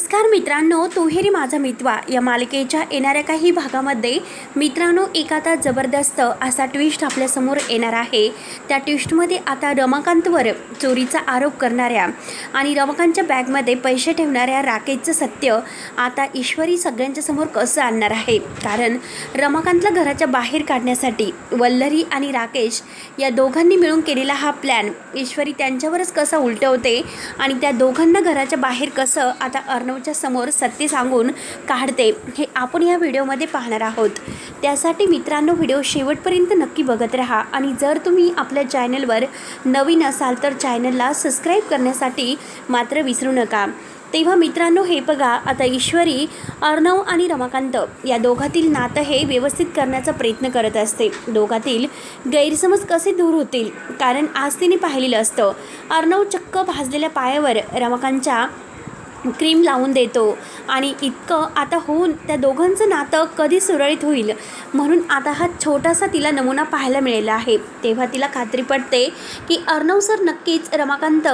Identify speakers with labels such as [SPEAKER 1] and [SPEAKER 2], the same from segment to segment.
[SPEAKER 1] नमस्कार मित्रांनो, तुहेरी माझा मितवा या मालिकेच्या येणाऱ्या काही भागामध्ये मित्रांनो एक आता जबरदस्त असा ट्विस्ट आपल्यासमोर येणार आहे। त्या ट्विस्टमध्ये आता रमाकांतवर चोरीचा आरोप करणाऱ्या आणि रमाकांतच्या बॅगमध्ये पैसे ठेवणाऱ्या राकेशचं सत्य आता ईश्वरी सगळ्यांच्या समोर कसं आणणार आहे। कारण रमाकांतला घराच्या बाहेर काढण्यासाठी वल्लरी आणि राकेश या दोघांनी मिळून केलेला हा प्लॅन ईश्वरी त्यांच्यावरच कसा उलटवते आणि त्या दोघांना घराच्या बाहेर कसं आता अर्णवच्या समोर सत्य सांगून काढते हे आपण या व्हिडिओमध्ये पाहणार आहोत। त्यासाठी मित्रांनो व्हिडिओ शेवटपर्यंत नक्की बघत राहा आणि जर तुम्ही आपल्या चॅनलवर नवीन असाल तर चॅनलला सबस्क्राईब करण्यासाठी मात्र विसरू नका। तेव्हा मित्रांनो हे बघा, आता ईश्वरी अर्णव आणि रमाकांत या दोघातील नातं हे व्यवस्थित करण्याचा प्रयत्न करत असते। दोघातील गैरसमज कसे दूर होतील, कारण आज तिने पाहिलेलं असतं अर्णव चक्क भाजलेल्या पायावर रमाकांतच्या क्रीम लावून देतो आणि इतकं आता होऊन त्या दोघांचं नातं कधी सुरळीत होईल म्हणून आता हा छोटासा तिला नमुना पाहायला मिळाला आहे। तेव्हा तिला खात्री पडते की अर्णव सर नक्कीच रमाकांत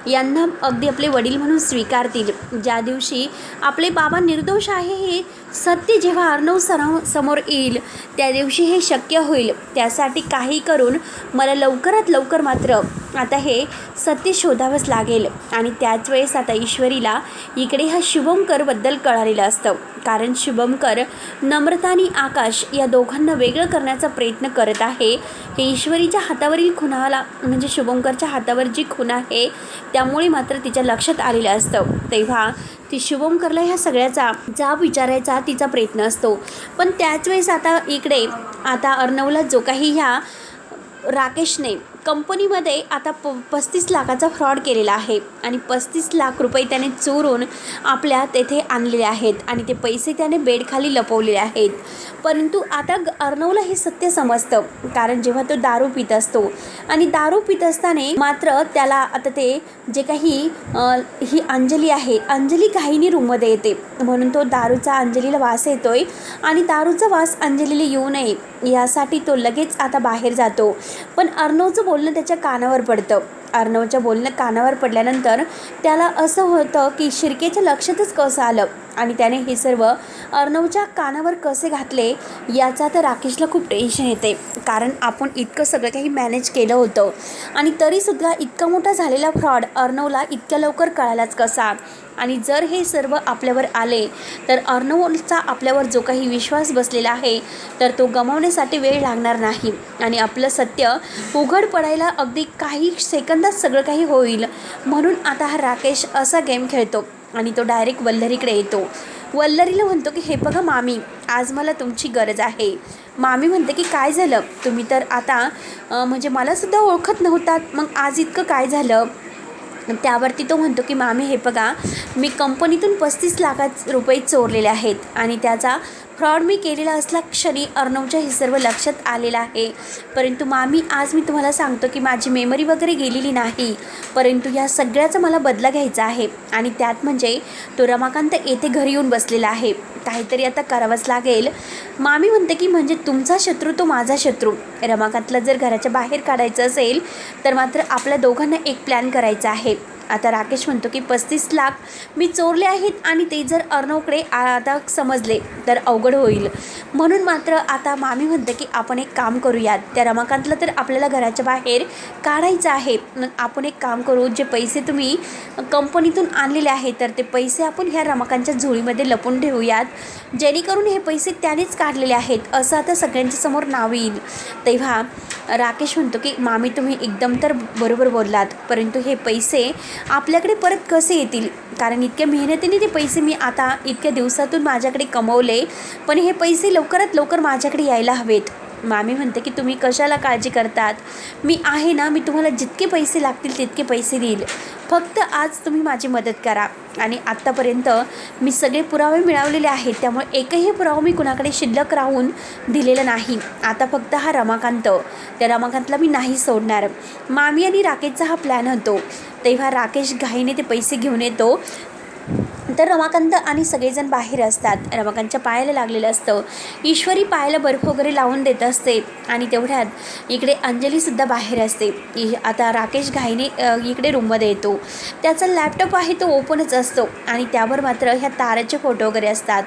[SPEAKER 1] यांना अगदी आपले वडील म्हणून स्वीकारतील। ज्या दिवशी आपले बाबा निर्दोष आहे हे सत्य जेव्हा अर्णव समोर येईल त्या दिवशी हे शक्य होईल। त्यासाठी काही करून मला लवकरात लवकर मात्र आता हे सत्य शोधावंच लागेल। आणि त्याच वेळेस आता ईश्वरीला इकडे हा शुभमकरबद्दल कळालेलं असतं, कारण शुभमकर नम्रता आणि आकाश या दोघांना वेगळं करण्याचा प्रयत्न करत आहे। हे ईश्वरीच्या हातावरील खुनाला म्हणजे शुभमकरच्या हातावर जी खून आहे त्यामुळे मात्र तिच्या लक्षात आलेलं असतं। तेव्हा ती शुभमकरला ह्या सगळ्याचा जाब विचारायचा तिचा प्रयत्न असतो। पण त्याच वेळेस आता इकडे आता अर्णवला जो काही ह्या राकेशने कंपनीमध्ये आता 35 लाखाचा फ्रॉड केलेला आहे आणि 35 लाख रुपये त्याने चोरून आपल्या तेथे आणलेले आहेत आणि ते पैसे त्याने बेडखाली लपवलेले आहेत। परंतु आता अर्णवला हे सत्य समजतं, कारण जेव्हा तो दारू पित असतो आणि दारू पित असताना मात्र त्याला आता ते जे काही ही अंजली आहे, अंजली घाईने रूममध्ये येते म्हणून तो दारूचा अंजलीला वास येतोय आणि दारूचा वास अंजलीला येऊ नये यासाठी तो लगेच आता बाहेर जातो। पण अर्णवचं बोलणं त्याच्या कानावर पडतं। अर्णवच्या बोलणं कानावर पडल्यानंतर त्याला असं होतं की शिर्केच्या लक्षातच कसं आलं आणि त्याने हे सर्व अर्णवच्या कानावर कसे घातले याचा तर राकेशला खूप टेन्शन येते, कारण आपण इतकं सगळं काही मॅनेज केलं होतं आणि तरीसुद्धा इतका मोठा झालेला फ्रॉड अर्णवला इतक्या लवकर कळालाच कसा। आणि जर हे सर्व आपल्यावर आले तर अर्णवचा आपल्यावर जो काही विश्वास बसलेला आहे तर तो गमावण्यासाठी वेळ लागणार नाही आणि आपलं सत्य उघड पडायला अगदी काही सेकंदात सगळं काही होईल। म्हणून आता हा राकेश असा गेम खेळतो आणि तो डायरेक्ट वल्लरीकडे येतो। वल्लरीला म्हणतो की हे बघा मामी, आज मला तुमची गरज आहे। मामी म्हणते की काय झालं, तुम्ही तर आता म्हणजे मलासुद्धा ओळखत नव्हतात, मग आज इतकं काय झालं। त्यावरती तो म्हणतो की मामी हे बघा, मी कंपनीतून 35 लाख रुपये चोरलेले आहेत आणि त्याचा फ्रॉड मी केलेला असला क्षणी अर्णवच्या हे सर्व लक्षात आलेलं आहे। परंतु मामी आज मी तुम्हाला सांगतो की माझी मेमरी वगैरे गेलेली नाही, परंतु या सगळ्याचा मला बदला घ्यायचा आहे आणि त्यात म्हणजे तो रमाकांत येथे घरी येऊन बसलेला आहे, काहीतरी आता करावंच लागेल। मामी म्हणते की म्हणजे तुमचा शत्रू तो माझा शत्रू, रमाकांतला जर घराच्या बाहेर काढायचं असेल तर मात्र आपल्या दोघांना एक प्लॅन करायचा आहे। आता राकेश म्हणतो की 35 लाख मी चोरले आहेत आणि ते जर अर्णवकडे आता समजले तर अवघड होईल। म्हणून मात्र आता मामी म्हणते की आपण एक काम करूयात, त्या रमाकांतला तर आपल्याला घराच्या बाहेर काढायचं आहे, मग आपण एक काम करू, जे पैसे तुम्ही कंपनीतून आणलेले आहेत तर ते पैसे आपण ह्या रमाकांतच्या झोळीमध्ये लपून ठेवूयात, जेणेकरून हे पैसे त्यानेच काढलेले आहेत असं आता सगळ्यांच्या समोर नाव येईल। तेव्हा राकेश म्हणतो की मामी तुम्ही एकदम तर बरोबर बोललात, परंतु हे पैसे आपल्याकडे परत कसे येतील, कारण इतक्या मेहनतीने ते पैसे मी आता इतक्या दिवसातून माझ्याकडे कमवले, पण हे पैसे लवकरात लवकर माझ्याकडे यायला हवेत। मामी म्हणते की तुम्ही कशाला काळजी करतात, मी आहे ना, मी तुम्हाला जितके पैसे लागतील तितके पैसे देईल, फक्त आज तुम्ही माझी मदत करा। आणि आत्तापर्यंत मी सगळे पुरावे मिळवलेले आहेत, त्यामुळे एकही पुरावा मी कुणाकडे शिल्लक राहून दिलेला नाही। आता फक्त हा रमाकांत, त्या रमाकांतला मी नाही सोडणार। मामी आणि राकेशचा हा प्लॅन होतो। तेव्हा राकेश घाईने ते पैसे घेऊन येतो तर रमाकांत आणि सगळेजण बाहेर असतात. रमाकांतच्या पायाला लागलेलं असतं. ईश्वरी पायाला बर्फ वगैरे लावून देत असते आणि तेवढ्यात इकडे अंजलीसुद्धा बाहेर असते. आता राकेश घाईने इकडे रूममध्ये येतो. त्याचा लॅपटॉप आहे तो ओपनच असतो आणि त्यावर मात्र ह्या ताराचे फोटो वगैरे असतात.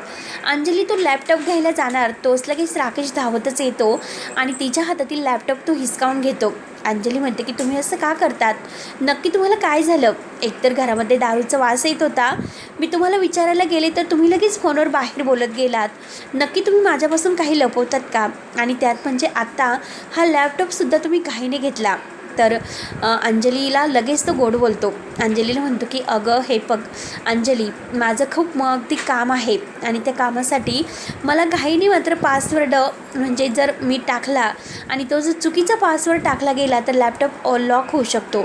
[SPEAKER 1] अंजली तो लॅपटॉप घ्यायला जाणार तोच लगेच राकेश धावतच येतो आणि तिच्या हातातील लॅपटॉप तो हिसकावून घेतो. अंजली म्हणते की तुम्ही असं का करतात, नक्की तुम्हाला काय झालं? एकतर घरामध्ये दारूचा वास येत होता, मी तुम्हाला विचारायला गेले तर तुम्ही लगेच फोनवर बाहेर बोलत गेलात, नक्की तुम्ही माझ्यापासून काही लपवतात का? आणि त्यात म्हणजे आत्ता हा लॅपटॉपसुद्धा तुम्ही घाईने घेतला. तर अंजलीला लगेच तो गोड बोलतो. अंजलीला म्हणतो की अगं हे बघ अंजली, माझं खूप अगदी काम आहे आणि त्या कामासाठी मला घाईने मात्र पासवर्ड म्हणजे जर मी टाकला आणि तो जर चुकीचा पासवर्ड टाकला गेला तर लॅपटॉप लॉक होऊ शकतो,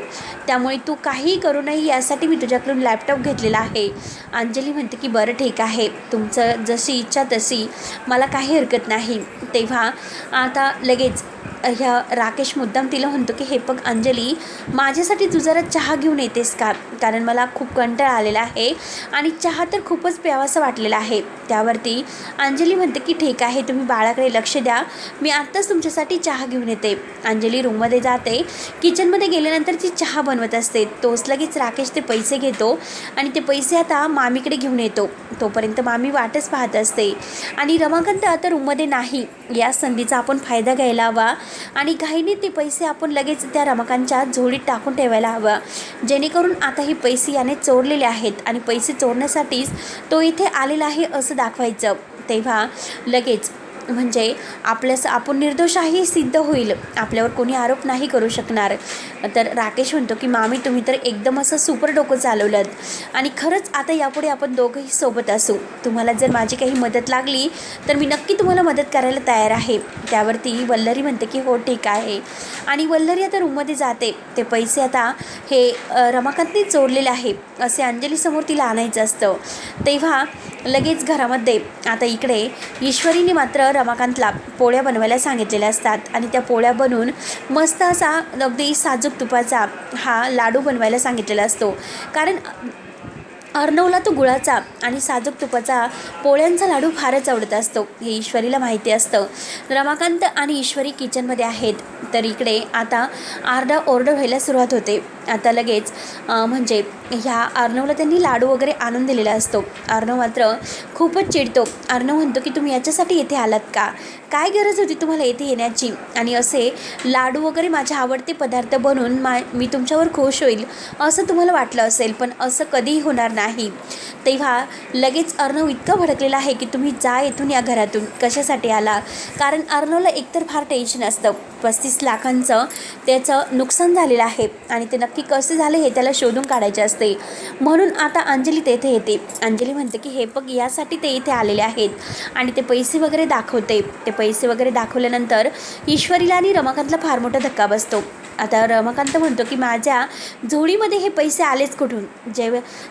[SPEAKER 1] त्यामुळे तू काहीही करू नये यासाठी मी तुझ्याकडून लॅपटॉप घेतलेला आहे. अंजली म्हणते की बरं ठीक आहे, तुमचं जशी इच्छा तशी, मला काही हरकत नाही. तेव्हा आता लगेच ह्या राकेश मुद्दाम तिला म्हणतो की हे बघ अंजली, माझ्यासाठी तू जरा चहा घेऊन येतेस का, कारण मला खूप कंटाळा आलेला आहे आणि चहा तर खूपच प्यावासा वाटलेला आहे. त्यावरती अंजली म्हणते की ठीक आहे, तुम्ही बाळाकडे लक्ष द्या, मी आत्ताच तुमच्यासाठी चहा घेऊन येते. अंजली रूममध्ये जाते. किचनमध्ये गेल्यानंतर ती चहा बनवत असते. तोच लगेच राकेश ते पैसे घेतो आणि ते पैसे आता मामीकडे घेऊन येतो. तोपर्यंत मामी वाटच पाहत असते आणि रमाकांत आता रूममध्ये नाही. या संधीचा आपण फायदा घ्यायला हवा आणि घाईने ते पैसे आपण लगेच त्या रमाकांतच्या झोळीत टाकून ठेवायला हवं, जेणेकरून आता हे पैसे याने चोरलेले आहेत आणि पैसे चोरण्यासाठीच तो इथे आलेला आहे असं दाखवायचं. तेव्हा लगेच म्हणजे आपण निर्दोष आहे सिद्ध होईल, आपल्यावर कोणी आरोप नाही करू शकणार. तर राकेश म्हणतो की मामी तुम्ही तर एकदम असं सुपर डोकं चालवलं आणि खरंच आता यापुढे आपण दोघंही सोबत असू, तुम्हाला जर माझी काही मदत लागली तर मी नक्की तुम्हाला मदत करायला तयार आहे. त्यावरती वल्लरी म्हणते की हो ठीक आहे आणि वल्लरी आता रूममध्ये जाते. ते पैसे आता हे रमाकांतने चोरलेले आहे असे अंजलीसमोर तिला आणायचं असतं. तेव्हा लगेच घरामध्ये आता इकडे ईश्वरीने मात्र रमाकांतला पोळ्या बनवायला सांगितलेल्या असतात आणि त्या पोळ्या बनवून मस्त असा अगदी साजूक तुपाचा हा लाडू बनवायला सांगितलेला असतो, कारण अर्णवला तो गुळाचा आणि साजूक तुपाचा पोळ्यांचा लाडू फारच आवडत असतो, हे ईश्वरीला माहिती असतं. रमाकांत आणि ईश्वरी किचनमध्ये आहेत. तर इकडे आता ऑर्डर व्हायला सुरुवात होते. आता लगेच म्हणजे ह्या अर्णवला त्यांनी लाडू वगैरे आणून दिलेला असतो. अर्णव मात्र खूपच चिडतो. अर्णव म्हणतो की तुम्ही याच्यासाठी येथे आलात का, काय गरज होती तुम्हाला येथे येण्याची, आणि असे लाडू वगैरे माझे आवडते पदार्थ बनवून मी तुमच्यावर खुश होईल असं तुम्हाला वाटलं असेल, पण असं कधीही होणार नाही. तेव्हा लगेच अर्णव इतका भडकलेला आहे की तुम्ही जा इथून, या घरातून. कशासाठी आला, कारण अर्णवला एकतर फार टेन्शन असतं, 35 लाखांचं त्याचं नुकसान झालेलं आहे आणि ते नक्की कसे झाले हे त्याला शोधून काढायचे असते. म्हणून आता अंजली तेथे येते. अंजली म्हणते की हे बघ यासाठी ते इथे आलेले आहेत आणि ते पैसे वगैरे दाखवते. ते पैसे वगैरे दाखवल्यानंतर ईश्वरीला आणि रमाकांतला फार मोठा धक्का बसतो. आता रमाकांत म्हणतो की माझ्या झोळीमध्ये हे पैसे आलेच कुठून,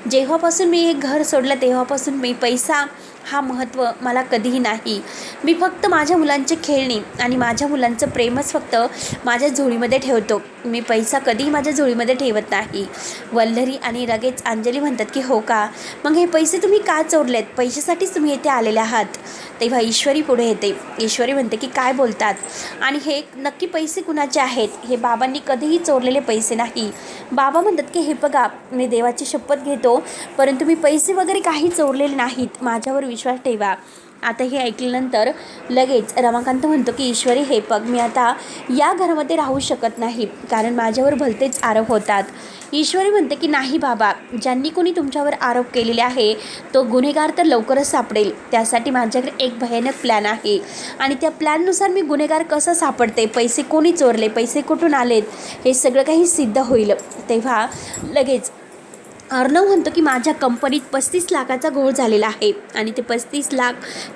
[SPEAKER 1] जेव्हापासून मी हे घर सोडलं तेव्हापासून मी पैसा हा महत्त्व मला कधीही नाही. मी फक्त माझ्या मुलांचे खेळणी आणि माझ्या मुलांचं प्रेमच फक्त माझ्या झोळीमध्ये ठेवतो, मी पैसा कधीही माझ्या झोळीमध्ये ठेवत नाही. वल्लरी आणि लगेच अंजली म्हणतात की हो का, मग हे पैसे तुम्ही का चोरलेत, पैशासाठीच तुम्ही येथे आलेले आहात. तेव्हा ईश्वरी पुढे येते. ईश्वरी म्हणते की काय बोलतात, आणि हे नक्की पैसे कुणाचे आहेत, हे बाबांनी कधीही चोरलेले पैसे नाही. बाबा म्हणतात की हे बघा मी देवाची शपथ घेतो, परंतु मी पैसे वगैरे काही चोरलेले नाहीत, माझ्यावर विश्वास ठेवा. आता हे ऐकल्यानंतर लगेच रमाकांत म्हणतो की ईश्वरी हे बघ मी आता या घरामध्ये राहू शकत नाही, कारण माझ्यावर भलतेच आरोप होतात. ईश्वरी म्हणते की नाही बाबा, ज्यांनी कोणी तुमच्यावर आरोप केलेले आहे तो गुन्हेगार तर लवकरच सापडेल, त्यासाठी माझ्याकडे एक भयानक प्लॅन आहे आणि त्या प्लॅननुसार मी गुन्हेगार कसं सापडते, पैसे कोणी चोरले, पैसे कुठून आलेत, हे सगळं काही सिद्ध होईल. तेव्हा लगेच अर्णव म्हणतो की माझ्या कंपनीत 35 लाखाचा घोळ झालेला आहे आणि ते 35 लाख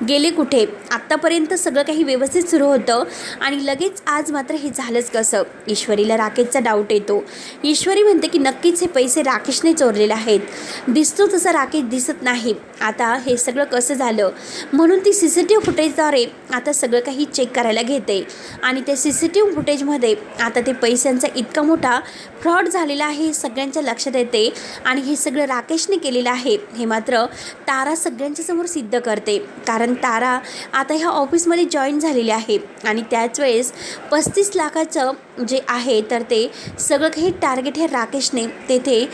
[SPEAKER 1] गेले कुठे, आत्तापर्यंत सगळं काही व्यवस्थित सुरू होतं आणि लगेच आज मात्र हे झालंच कसं. ईश्वरीला राकेशचा डाऊट येतो. ईश्वरी म्हणते की नक्कीच हे पैसे राकेशने चोरलेले आहेत, दिसतो तसा राकेश दिसत नाही, आता हे सगळं कसं झालं. म्हणून ती CCTV फुटेजद्वारे आता सगळं काही चेक करायला घेते आणि त्या CCTV फुटेजमध्ये आता ते पैशांचा इतका मोठा फ्रॉड झालेला आहे हे सगळ्यांच्या लक्षात येते आणि हे सगळं राकेशने केलेलं आहे हे मात्र तारा सगळ्यांच्या समोर सिद्ध करते. कारण तारा आता ह्या ऑफिसमध्ये जॉईन झालेली आहे आणि त्याच वेळेस 35 लाखाचं जे आहे तर ते सगळं काही टार्गेट हे राकेशने तेथे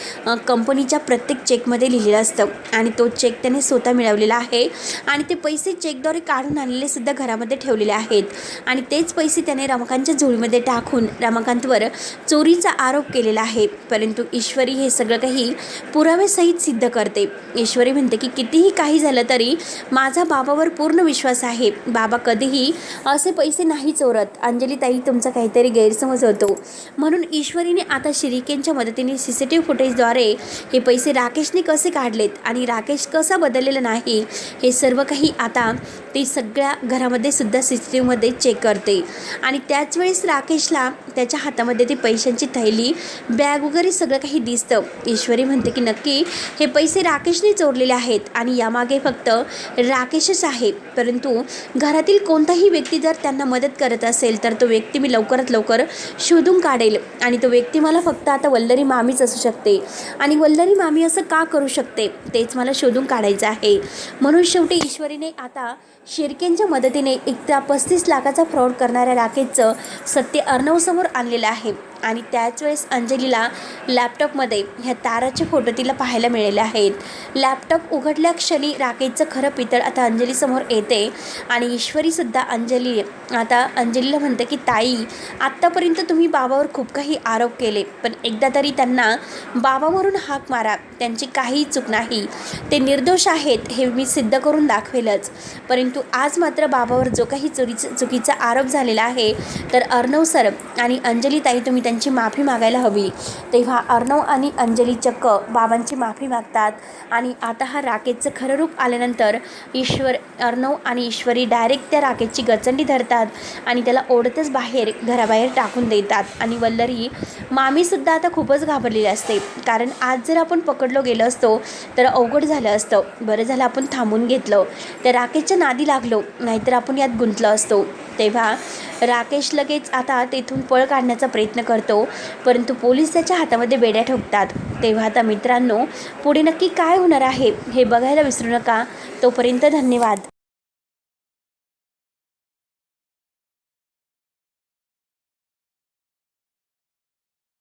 [SPEAKER 1] कंपनीच्या प्रत्येक चेकमध्ये लिहिलेलं असतं आणि तो चेक त्याने स्वतः मिळवलेला आहे आणि ते पैसे चेकद्वारे काढून आणलेले सुद्धा घरामध्ये ठेवलेले आहेत आणि तेच पैसे त्याने रमाकांतच्या झोळीमध्ये टाकून रमाकांतवर चोरीचा आरोप केलेला आहे. परंतु ईश्वरी हे सगळं काही पुराव्यासहित सिद्ध करते. ईश्वरी म्हणते की कितीही काही झालं तरी माझा बाबावर पूर्ण विश्वास आहे. बाबा कधीही असे पैसे नाही चोरत. अंजली ताई तुमचा काहीतरी गैरसमज होतो. म्हणून ईश्वरीने आता शिरिकेंच्या मदतीने CCTV फुटेजद्वारे हे पैसे राकेशने कसे काढलेत आणि राकेश कसा बदललेला नाही हे सर्व काही आता ते सगळ्या घरामध्ये सुद्धा CCTVमध्ये चेक करते आणि त्याच वेळेस राकेशला त्याच्या हातामध्ये ती पैशांची थैली बॅग वगैरे सगळं काही दिसतं. ईश्वरी म्हणते की नक्की हे पैसे राकेशने चोरलेले आहेत आणि यामागे फक्त राकेशच आहे. परंतु घरातील कोणताही व्यक्ती जर त्यांना मदत करत असेल तर तो व्यक्ती मी लवकरात लवकर शोधून काढेल आणि तो व्यक्ती मला फक्त आता वल्लरी मामीच असू शकते आणि वल्लरी मामी असं का करू शकते तेच मला शोधून काढायचं आहे. म्हणून शेवटी ईश्वरीने आता शिर्केंच्या मदतीने एकदा 35 लाखाचा फ्रॉड करणाऱ्या राकेशचं सत्य अर्णवसमोर आणलेलं आहे आणि त्याच वेळेस अंजलीला लॅपटॉपमध्ये ह्या ताराचे फोटो तिला पाहायला मिळाले आहेत. लॅपटॉप उघडल्या क्षणी राकेशचं खरं पितळ आता अंजलीसमोर येते आणि ईश्वरीसुद्धा अंजलीला म्हणते की ताई आत्तापर्यंत तुम्ही बाबावर खूप काही आरोप केले पण एकदा तरी त्यांना बाबावरून हाक मारा. त्यांची काहीही चूक नाही. ते निर्दोष आहेत हे मी सिद्ध करून दाखवेलच. परंतु आज मात्र बाबावर जो काही चुकीचा आरोप झालेला आहे तर अर्णव सर आणि अंजली ताई तुम्ही त्यांची माफी मागायला हवी. तेव्हा अर्णव आणि अंजली चक्क बाबांची माफी मागतात आणि आता हा राकेशचं खरं रूप आल्यानंतर अर्णव आणि ईश्वरी डायरेक्ट त्या राकेशची गचंडी धरतात आणि त्याला ओढतच घराबाहेर टाकून देतात. आणि वल्लरी मामीसुद्धा आता खूपच घाबरलेली असते. कारण आज जर आपण पकडलो गेलो असतो तर अवघड झालं असतं. बरं झालं आपण थांबून घेतलं. त्या राकेशच्या नादी लागलो नाहीतर आपण यात गुंतलो असतो. तेव्हा राकेश लगेच आता तेथून पळ काढण्याचा प्रयत्न करतो परंतु पोलीस त्याच्या हातामध्ये बेड्या ठोकतात. तेव्हा आता मित्रांनो पुढे नक्की काय होणार आहे हे बघायला विसरू नका. तोपर्यंत धन्यवाद.